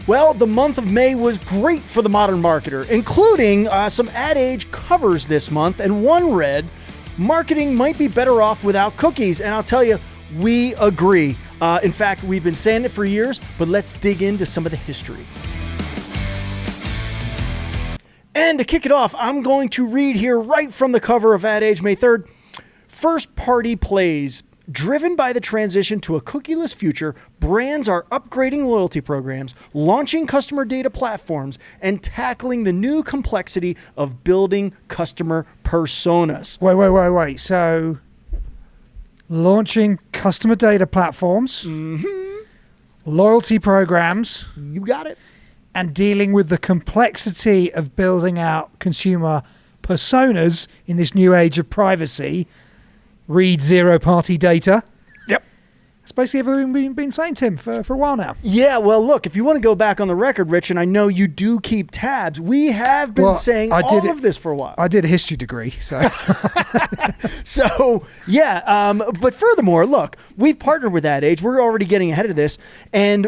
Well, the month of May was great for the modern marketer, including some AdAge covers this month, and one read, "Marketing might be better off without cookies." And I'll tell you, we agree. In fact, we've been saying it for years, but let's dig into some of the history. And to kick it off, I'm going to read here right from the cover of AdAge, May 3rd. First-party plays. Driven by the transition to a cookieless future, brands are upgrading loyalty programs, launching customer data platforms, and tackling the new complexity of building customer personas. Wait. So, launching customer data platforms, loyalty programs, you got it, and dealing with the complexity of building out consumer personas in this new age of privacy. Read zero-party data. Yep. That's basically everything we've been saying, Tim, for a while now. Yeah, well, look, if you want to go back on the record, Rich, and I know you do keep tabs, we have been saying all of this for a while. I did a history degree, so. So, yeah, but furthermore, look, we've partnered with AdAge. We're already getting ahead of this, and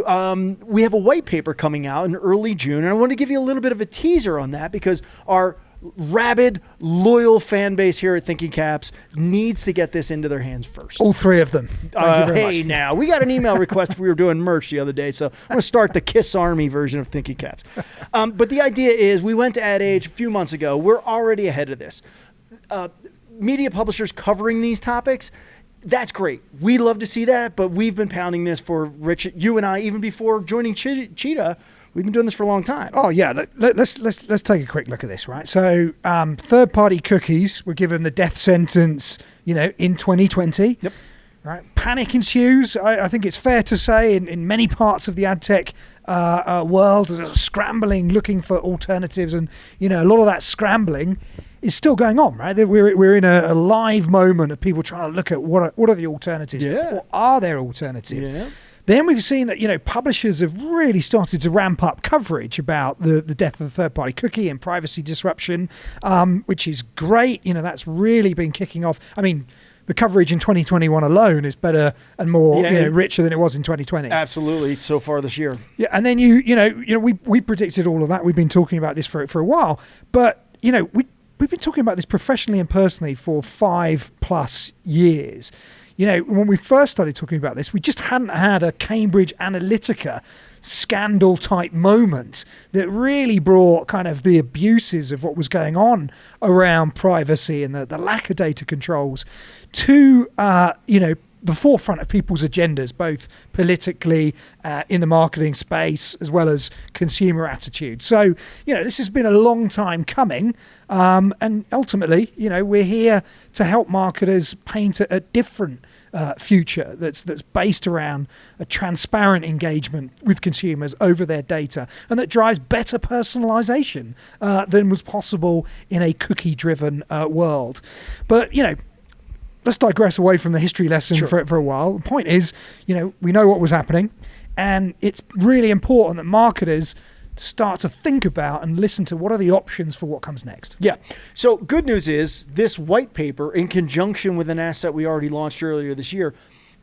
we have a white paper coming out in early June, and I want to give you a little bit of a teaser on that because our rabid, loyal fan base here at Thinking Caps needs to get this into their hands first. All three of them. Thank you very much. Now, we got an email request if we were doing merch the other day, so I'm going to start the Kiss Army version of Thinking Caps. But the idea is we went to AdAge a few months ago. We're already ahead of this. Media publishers covering these topics, that's great. We love to see that, but we've been pounding this for Rich, you and I, even before joining Cheetah. We've been doing this for a long time. Oh yeah, let's take a quick look at this, right? So, third-party cookies were given the death sentence, in 2020. Yep. Right. Panic ensues. I think it's fair to say in many parts of the adtech world, there's a scrambling, looking for alternatives, and a lot of that scrambling is still going on, right? We're in a live moment of people trying to look at what are the alternatives, or are there alternatives? Yeah. Then we've seen that, publishers have really started to ramp up coverage about the death of the third-party cookie and privacy disruption, which is great. That's really been kicking off. I mean, the coverage in 2021 alone is better and more richer than it was in 2020. Absolutely, so far this year. Yeah, and then we predicted all of that. We've been talking about this for a while, but we've been talking about this professionally and personally for 5+ years. When we first started talking about this, we just hadn't had a Cambridge Analytica scandal type moment that really brought kind of the abuses of what was going on around privacy and the lack of data controls to, the forefront of people's agendas, both politically in the marketing space as well as consumer attitude. So, this has been a long time coming. And ultimately, we're here to help marketers paint a different future that's based around a transparent engagement with consumers over their data and that drives better personalization than was possible in a cookie-driven world. But, let's digress away from the history lesson for a while. The point is, we know what was happening, and it's really important that marketers start to think about and listen to what are the options for what comes next. Yeah. So good news is this white paper, in conjunction with an asset we already launched earlier this year,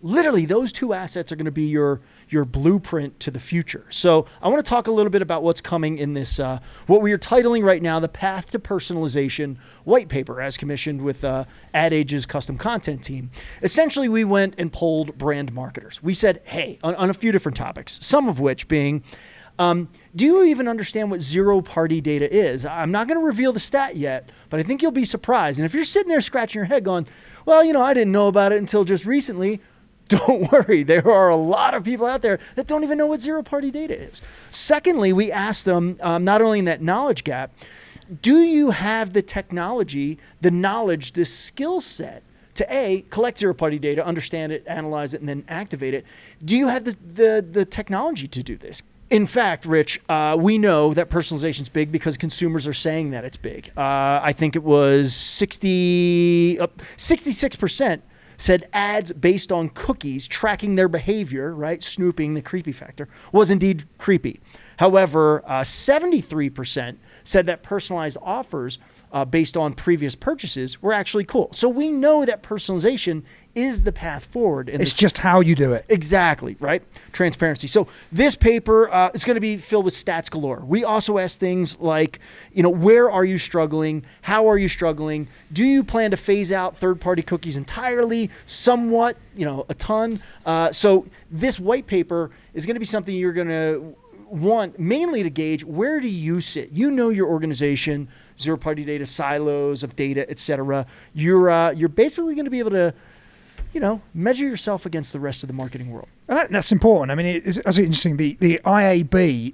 literally those two assets are going to be your blueprint to the future. So I want to talk a little bit about what's coming in this, what we are titling right now, the Path to Personalization white paper, as commissioned with AdAge's custom content team. Essentially, we went and polled brand marketers. We said, hey, on a few different topics, some of which being, do you even understand what zero-party data is? I'm not going to reveal the stat yet, but I think you'll be surprised. And if you're sitting there scratching your head going, well, I didn't know about it until just recently, don't worry. There are a lot of people out there that don't even know what zero-party data is. Secondly, we asked them, not only in that knowledge gap, do you have the technology, the knowledge, the skill set to A, collect zero-party data, understand it, analyze it, and then activate it? Do you have the technology to do this? In fact, Rich, we know that personalization is big because consumers are saying that it's big. I think it was 66% said ads based on cookies tracking their behavior, right, snooping, the creepy factor, was indeed creepy. However, 73% said that personalized offers based on previous purchases were actually cool. So we know that personalization is the path forward. It's just how you do it. Exactly, right? Transparency. So this paper is going to be filled with stats galore. We also ask things like, where are you struggling? How are you struggling? Do you plan to phase out third-party cookies entirely? Somewhat, a ton. So this white paper is going to be something you're going to want mainly to gauge where do you sit. Your organization, zero-party data, silos of data, etc. You're basically going to be able to measure yourself against the rest of the marketing world. And that's important. I mean, it's interesting. The IAB,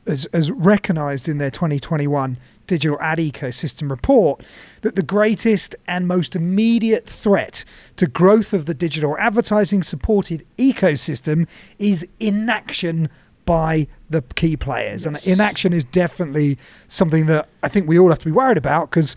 has recognized in their 2021 Digital Ad Ecosystem report that the greatest and most immediate threat to growth of the digital advertising supported ecosystem is inaction by the key players. Yes. And inaction is definitely something that I think we all have to be worried about because,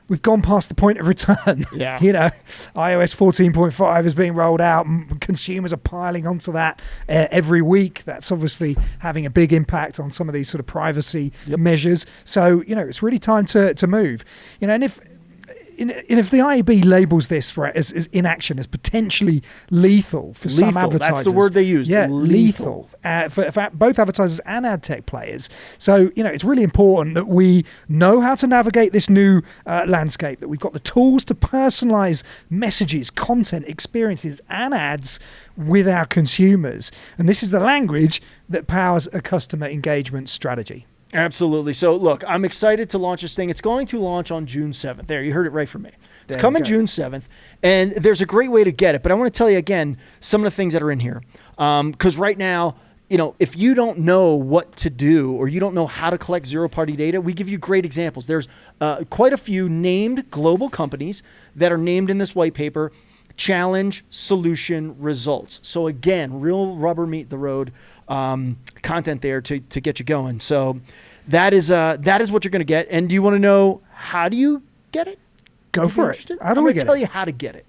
we've gone past the point of return. Yeah. iOS 14.5 is being rolled out and consumers are piling onto that every week. That's obviously having a big impact on some of these sort of privacy measures. So, it's really time to move. And if the IAB labels this threat as inaction, as potentially lethal for some advertisers. That's the word they use. Yeah, lethal. For both advertisers and ad tech players. So, it's really important that we know how to navigate this new landscape, that we've got the tools to personalize messages, content, experiences, and ads with our consumers. And this is the language that powers a customer engagement strategy. Absolutely. So look, I'm excited to launch this thing. It's going to launch on June 7th. There, you heard it right from me. It's coming June 7th, and there's a great way to get it. But I want to tell you again some of the things that are in here. Because right now, if you don't know what to do or you don't know how to collect zero-party data, we give you great examples. There's quite a few named global companies that are named in this white paper. Challenge, solution, results. So again, real rubber meet the road content there to get you going. So that is what you're going to get. And do you want to know how do you get it? Go for it. How do we get it? I'm going to tell you how to get it.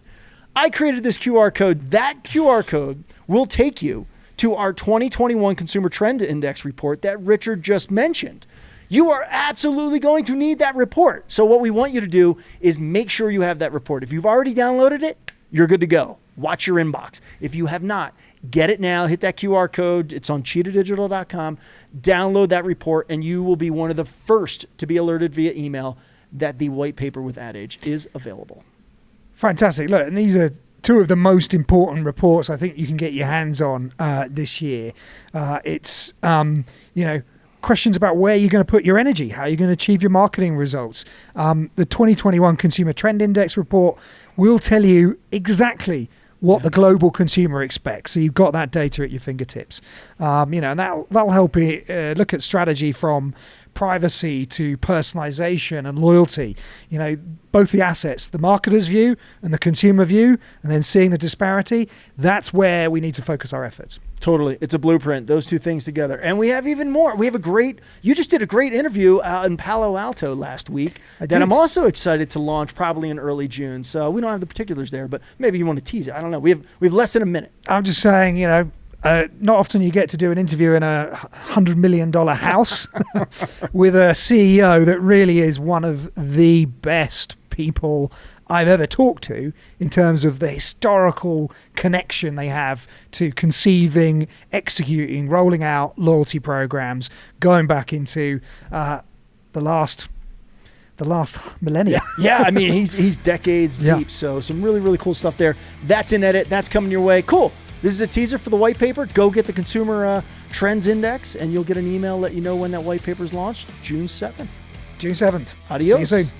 I created this QR code. That QR code will take you to our 2021 Consumer Trend Index report that Richard just mentioned. You are absolutely going to need that report. So what we want you to do is make sure you have that report. If you've already downloaded it, you're good to go. Watch your inbox. If you have not, get it now. Hit that QR code. It's on cheetahdigital.com. Download that report, and you will be one of the first to be alerted via email that the white paper with AdAge is available. Fantastic. Look, and these are two of the most important reports I think you can get your hands on this year. It's, questions about where you're going to put your energy, how you're going to achieve your marketing results. The 2021 Consumer Trend Index report will tell you exactly what the global consumer expects. So you've got that data at your fingertips. And that'll help you look at strategy from privacy to personalization and loyalty. Both the assets, the marketer's view and the consumer view, and then seeing the disparity, that's where we need to focus our efforts. Totally. It's a blueprint, those two things together. And we have even more. We have you just did a great interview in Palo Alto last week that I'm also excited to launch probably in early June. So we don't have the particulars there, but maybe you want to tease it. I don't know. We have less than a minute. I'm just saying, not often you get to do an interview in a $100 million house with a CEO that really is one of the best people I've ever talked to in terms of the historical connection they have to conceiving, executing, rolling out loyalty programs, going back into the last millennia. Yeah, I mean, he's decades deep, so some really, really cool stuff there. That's in edit. That's coming your way. Cool. This is a teaser for the white paper. Go get the Consumer Trends Index, and you'll get an email let you know when that white paper is launched, June 7th. June 7th. Adios. See you soon.